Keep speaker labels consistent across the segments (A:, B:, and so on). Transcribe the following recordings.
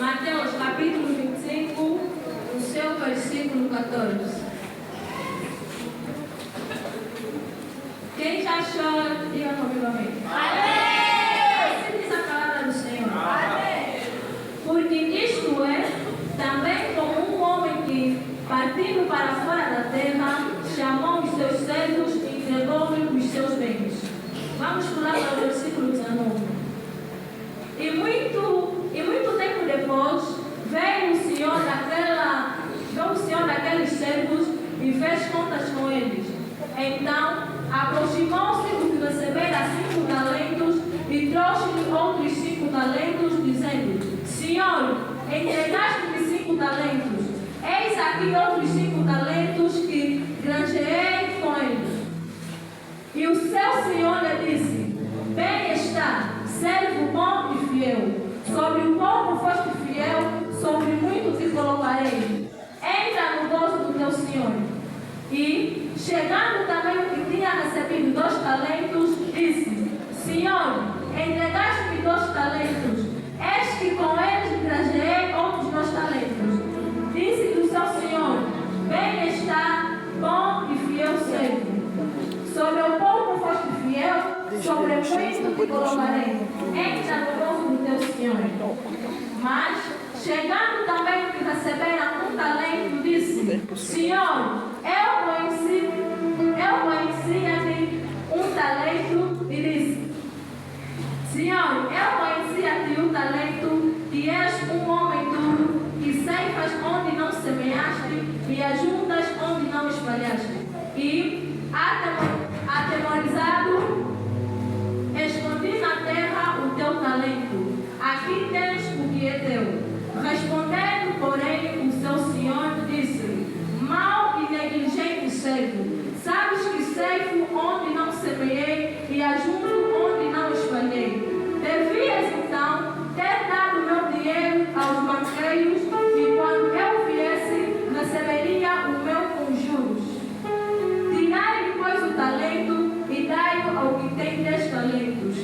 A: Mateus capítulo 25, o seu versículo 14. Quem já chora, diga comigo amém. Amém! Assim diz a palavra do Senhor. Amém! Porque isto é, também como um homem que, partindo para fora da terra, chamou os seus servos e entregou-lhe os seus bens. Vamos pular para o versículo 19. E muito tempo depois, veio o senhor daqueles servos e fez contas com eles. Então, aproximou-se do que recebera 5 talentos e trouxe-lhe outros 5 talentos, dizendo: Senhor, entregaste-me 5 talentos. Eis aqui outros 5 talentos que granjeei com eles. E o seu senhor lhe disse: Bem está, servo bom e fiel. Sobre o pouco foste fiel, sobre muito te colocarei. Entra no gozo do teu senhor. E, chegando também o que tinha recebido 2 talentos, disse: Senhor, entregaste-me 2 talentos. Eis que com eles granjeei outros 2 talentos. Disse-lhe o seu senhor: Bem está, bom e fiel servo. Sobre o pouco foste fiel, sobre o muito te colocarei. Entra no gozo do teu senhor. Mas, chegando também o que recebera 1 talento, disse: Senhor, eu conhecia-te 1 talento, e disse: Senhor, eu conhecia-te 1 talento, e és um homem duro, que ceifas onde não semeaste, e ajuntas onde não espalhaste. E, atemorizado, escondi na terra o teu talento. Aqui tens o que é teu. Respondendo, porém, o seu senhor disse: Mau e negligente servo, sabes que ceifo onde não semeei e ajunto onde não espalhei. Devias então ter dado meu dinheiro aos banqueiros, e quando eu viesse, receberia o meu com juros. Tirai-lhe, pois, o talento e dai-o ao que tem 10 talentos,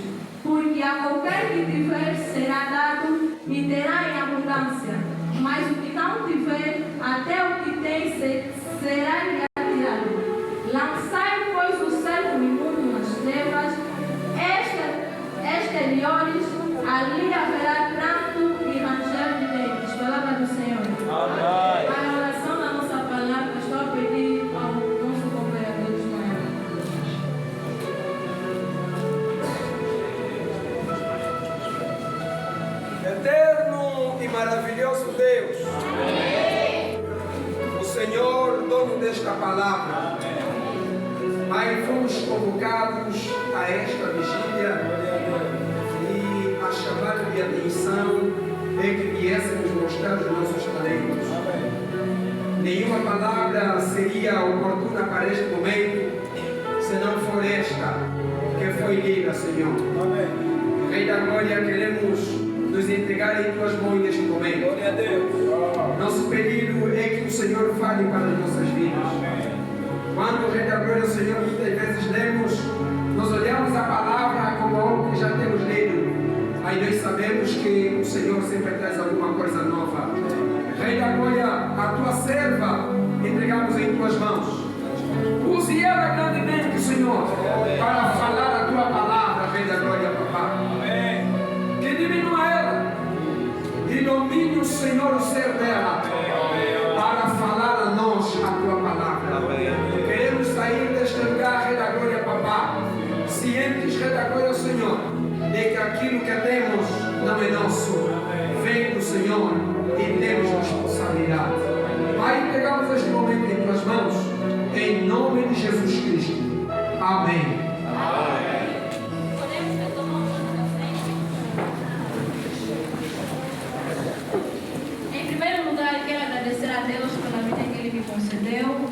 A: porque a qualquer que tiver será dado e terá em abundância, mas o que não tiver, até o que tem será lhe atirado. Lançai, pois, o servo imundo nas trevas exteriores, ali haverá pranto e ranger de dentes. Palavra do Senhor. Amém. Para a oração da nossa palavra, estou a pedir ao nosso cooperador de manhã.
B: Eterno e maravilhoso Deus, amém. O Senhor, dono desta palavra, amém. Pai, fomos convocados a esta vigília e a chamar de atenção é que viéssemos mostrar os nossos talentos. Amém. Nenhuma palavra seria oportuna para este momento se não for esta que foi lida, Senhor. Amém. Rei da Glória, queremos nos entregar em tuas mãos neste momento. Glória a Deus. Nosso pedido é que o Senhor fale para as nossas vidas. Amém. Quando o Rei da Glória, Senhor, muitas vezes lemos, nós olhamos a palavra como algo que já temos lido, aí nós sabemos que o Senhor sempre traz alguma coisa nova. Rei da Glória, a tua serva entregamos em tuas mãos. Use ela grandemente, Senhor, para falar a tua palavra, Rei da Glória, Papá. Que diminua ela e domine o Senhor o ser dela para falar a nós a tua palavra. Queremos sair deste lugar, Rei da Glória, Papá, cientes, Rei da Glória, Senhor, de que aquilo que temos não é nosso, vem do Senhor e temos responsabilidade. Pai, entregamos este momento em tuas mãos, em nome de Jesus Cristo. Amém. Amém.
A: Em primeiro lugar, quero agradecer a Deus pela vida que Ele me concedeu,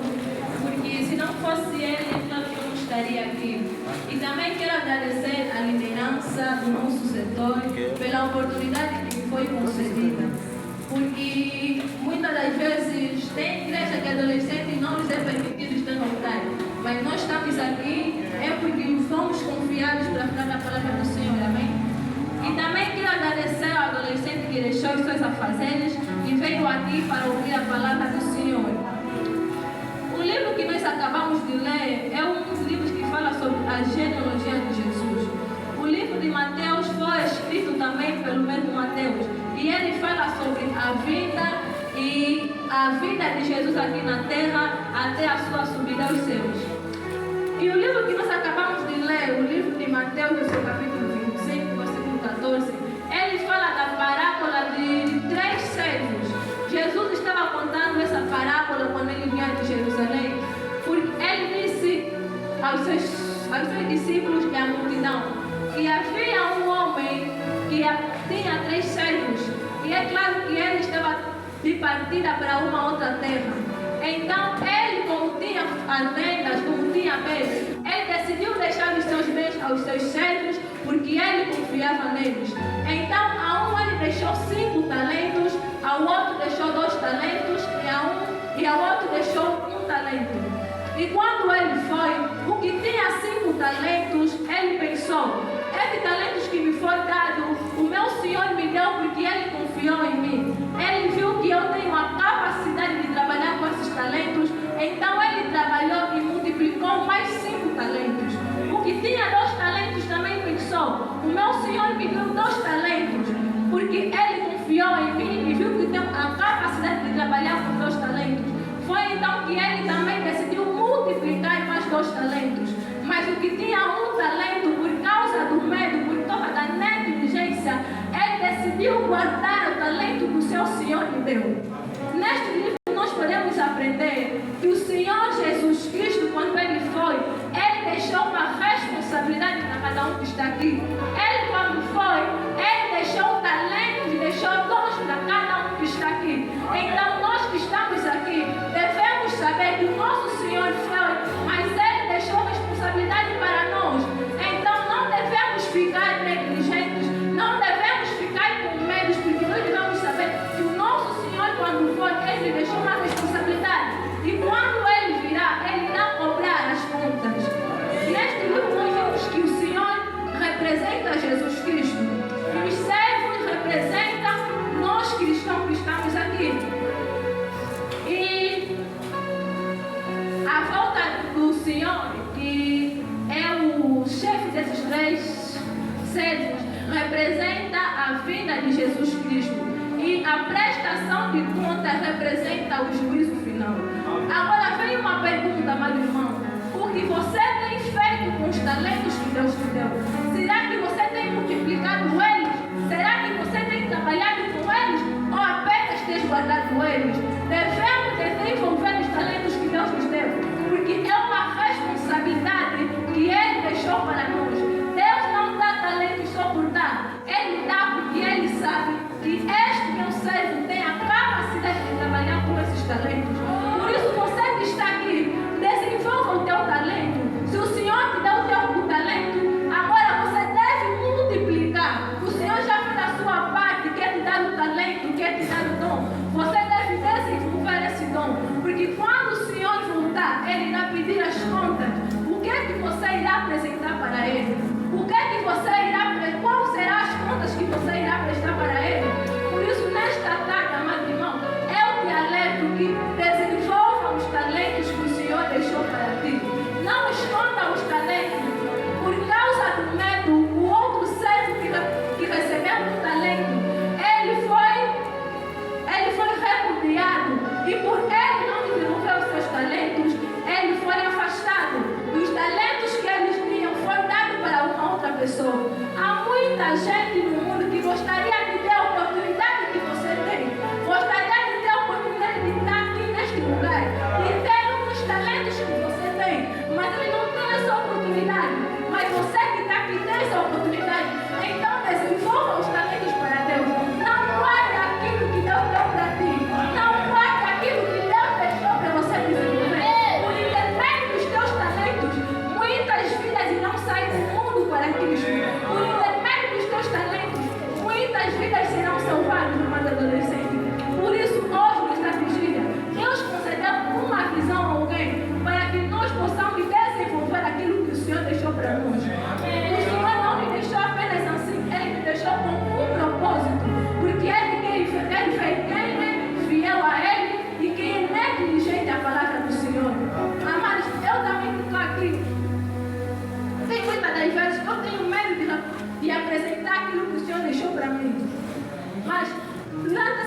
A: porque se não fosse Ele, claro que eu não estaria aqui. E também quero agradecer a liderança do nosso setor pela oportunidade que me foi concedida, porque muitas das vezes tem igreja que é adolescente e não lhes é permitido estar no altar, mas nós estamos aqui é porque nos fomos confiados para falar a palavra do Senhor, amém? E também quero agradecer ao adolescente que deixou deixou os seus afazeres e veio aqui para ouvir a palavra do Senhor. O livro que nós acabamos de ler é um dos livros que fala sobre a genealogia de Jesus. O livro de Mateus foi escrito também pelo mesmo Mateus e ele fala sobre a vida de Jesus aqui na terra até a sua subida aos céus. E o livro que nós acabamos de ler, o livro de Mateus, no seu capítulo 25, versículo 14, ele fala da parábola de 3 servos. Jesus estava contando essa parábola quando ele vinha de Jerusalém, porque ele disse aos seus discípulos e à multidão que havia um homem que tinha 3 servos, e é claro que ele estava de partida para uma outra terra. Então ele, como tinha as vendas, como tinha bens, ele decidiu deixar os seus bens aos seus servos, porque ele confiava neles. Então a um ele deixou 5 talentos, ao outro deixou 2 talentos e ao outro deixou 1 talento. E quando ele foi, o que tinha 5 talentos, ele pensou: esses talentos que me foi dado, o meu Senhor me deu porque ele confiou em mim. Ele viu que eu tenho a capacidade de trabalhar com esses talentos, então ele trabalhou e multiplicou mais 5 talentos. O que tinha 2 talentos também pensou: o meu Senhor me deu 2 talentos porque ele confiou em mim e viu que tenho a capacidade de trabalhar com 2 talentos. Foi então que ele também decidiu multiplicar mais 2 talentos. Mas o que tinha 1 talento, por causa do medo, por causa da negligência, ele decidiu guardar o talento que o seu Senhor lhe deu. Neste livro nós podemos aprender que o Senhor Jesus Cristo, quando ele foi, ele deixou uma responsabilidade para cada um que está aqui. Ele, quando foi, ele deixou talentos e deixou dons para cada um que está aqui. Então nós que estamos aqui devemos saber que o nosso Senhor foi, mas ele deixou responsabilidade para nós. Então não devemos ficar negligentes, não devemos ficar com medo, porque nós devemos saber que o nosso Senhor, quando foi, ele deixou uma responsabilidade. E quando ele virá, ele irá cobrar as contas. Neste livro nós vemos que o Senhor representa Jesus Cristo. E os servos representam nós cristãos que estamos aqui. E a volta do Senhor, que é o chefe desses 3 servos, representa a vinda de Jesus Cristo. E a prestação de contas representa o juízo final. Agora vem uma pergunta, meu irmão: o que você tem feito com os talentos que Deus te deu? Será que você tem multiplicado eles? Será que você tem trabalhado com eles? Ou apenas tem guardado eles? Devemos desenvolver os talentos que Deus nos deu, porque é uma responsabilidade que Ele deixou para nós. Deus não dá talentos só por dar. Ele dá porque Ele sabe que este meu servo tem a capacidade de trabalhar com esses talentos. Por isso, você que está aqui, desenvolva o teu talento. Se o Senhor te deu o teu talento, agora você deve multiplicar. O Senhor já fez a sua parte, quer te dar o talento, quer te dar o dom. Você deve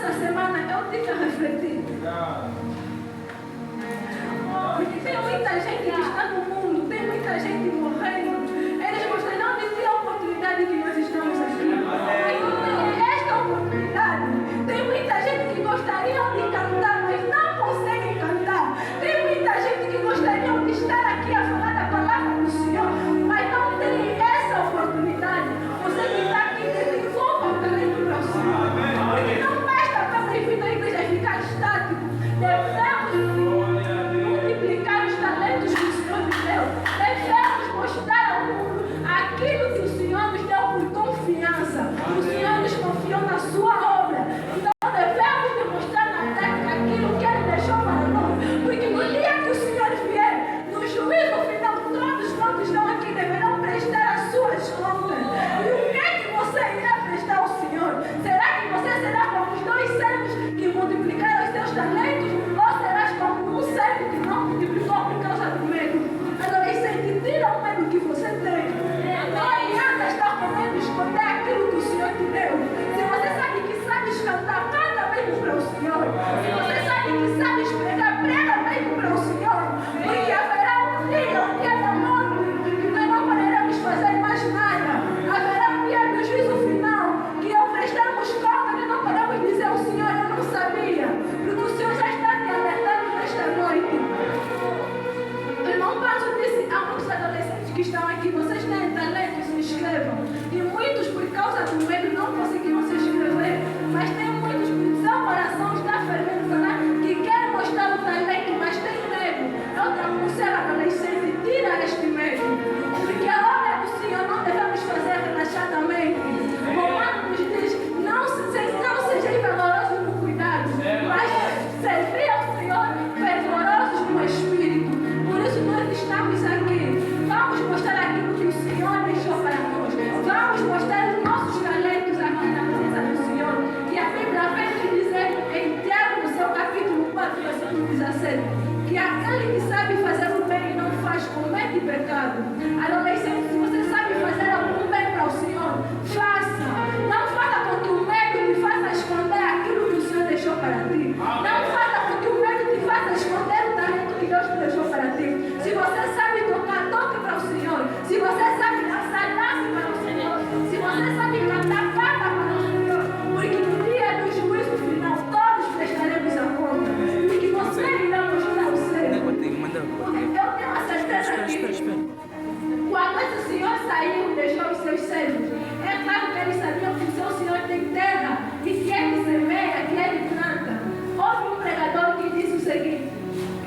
A: essa semana eu tive a refletir. Porque tem muita gente que está no mundo, tem muita gente morrendo. Eles gostariam de ter a oportunidade que nós estamos aqui. Mas não tem esta oportunidade. Tem muita gente que gostaria de cantar, mas não conseguem cantar. Tem muita gente que gostaria de estar aqui a falar da palavra do Senhor, mas não tem essa oportunidade. Você que está aqui, desenvolva o talento para o Senhor. Porque não basta para vir na igreja e ficar estático. Devemos multiplicar os talentos que o Senhor nos deu. Devemos mostrar ao mundo aquilo que o Senhor nos deu por confiança. O Senhor nos confiou na sua obra. Então devemos demonstrar na terra aquilo que Ele deixou para nós. Porque no dia que o Senhor vier, no juízo final, todos quantos estão aqui deverão prestar as suas contas. E o que é que você irá prestar ao Senhor? Será que você será como os 2 servos que multiplicaram os seus talentos? Ou serás como um servo que não multiplicou por causa do medo? Adolescente, tira o medo que você tem. Não adianta estar com medo de esconder aquilo que o Senhor te deu. Se você sabe que sabes cantar, canta mesmo para o Senhor. Se você sabe que sabes pregar, prega mesmo para o Senhor. Porque haverá um dia da morte, que nós não poderemos fazer mais nada. Haverá um dia do juízo final, que ao prestarmos conta, nós não podemos dizer ao Senhor, eu não sabia. Porque o Senhor já está te alertando nesta noite. O irmão Paulo disse a muitos adolescentes que estão aqui, vocês têm talento, se inscrevam. E muitos, por causa do medo, não conseguiram se inscrever. Mas tem muitos que seu coração está fervendo, que querem mostrar o talento, mas tem medo. Eu te aconselho, adolescente, tira este medo. Porque a obra do Senhor não devemos fazer relaxadamente. Romano nos diz, não sejam valorosos no cuidado, mas servir ao Senhor fervorosos no Espírito. Por isso nós estamos aqui. Vamos mostrar aquilo que o Senhor deixou para nós. Vamos mostrar os nossos talentos aqui na presença do Senhor. E a Bíblia vem nos dizer em Tiago, no seu capítulo 4, versículo 17, que aquele que sabe fazer o bem e não faz, comete pecado. Adolescente, se você sabe fazer algum bem para o Senhor, faça. Não faça com que o medo te faça esconder aquilo que o Senhor deixou para ti. Não faça com que o medo te faça esconder o talento que Deus te deixou para ti. Se você sabe tocar, toque para o Senhor. Se você sabe dançar, dance para o Senhor. Se você sabe cantar, canta para o Senhor. Porque no dia do juízo final, todos prestaremos a conta. Porque você irá mostrar o seu. Eu tenho a certeza que quando esse Senhor saiu e deixou os seus servos, é claro que eles sabiam que o seu Senhor tem terra e que ele semeia, que ele planta. Houve um pregador que disse o seguinte: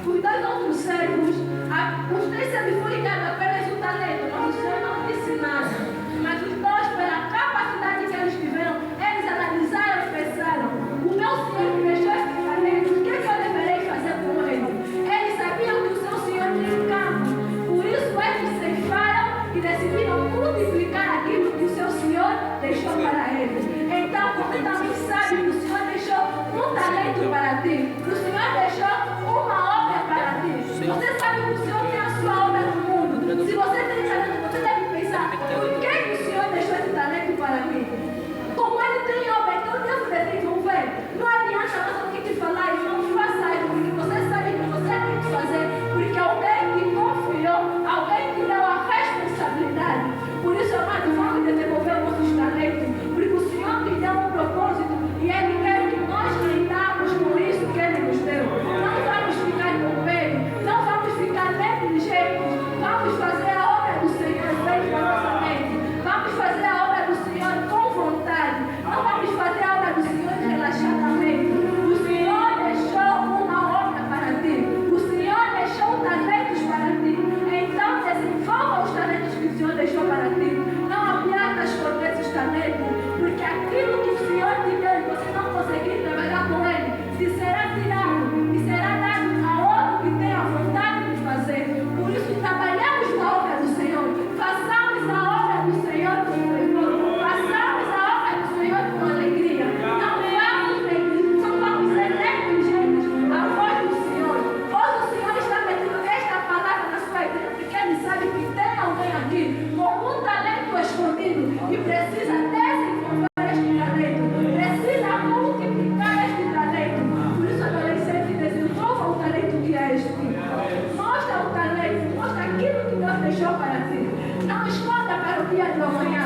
A: os 2 outros servos, os 3 servos foram ligados apenas o talento, mas o Senhor não disse nada. Mas os 2, pela capacidade que eles tiveram, eles analisaram e pensaram: o meu Senhor me deixou esse talento, o que é que eu deverei fazer com ele? Eles sabiam que o seu Senhor tinha um campo, por isso eles ceifaram e decidiram multiplicar aquilo que o seu Senhor deixou para eles. Então você também sabe que o Senhor deixou um talento para ti, o Senhor deixou uma obra para ti. Você sabe que o Senhor tem a sua obra no mundo. Se você tem talento, você deve pensar: por que o Senhor deixou esse talento para mim? Como ele tem obra, então eu devo desenvolver. Não adianta nós aqui te falar e não faça isso, porque você sabe que você tem que fazer, porque alguém te confiou, alguém te deu a responsabilidade. Por isso, amado, vamos desenvolver nossos talentos, porque o Senhor te deu um propósito e Ele quer que nós lidamos com isso que Ele nos deu. Não vamos ficar com medo, não vamos ficar negligentes, vamos fazer a obra do Senhor dentro da nossa mente, vamos fazer a obra do Senhor com vontade, não vamos fazer a obra do Senhor relaxadamente. O Senhor deixou uma obra para ti, o Senhor deixou talentos para ti, então desenvolva os talentos que o Senhor deixou para ti. Não adianta esconder esses talentos, porque aquilo que o Senhor te deu e você não conseguir trabalhar com ele, te será tirado e será dado a outro que tem a vontade de fazer. Por isso, trabalhamos na obra do Senhor, façamos a obra do Senhor com fervor, façamos a obra do Senhor com alegria. Não vamos ser negligentes à voz do Senhor. Hoje o Senhor está metendo esta palavra na sua igreja, porque Ele sabe que tem alguém aqui com um talento escondido e precisa desenvolver este talento, precisa multiplicar este
C: dia do amanhã.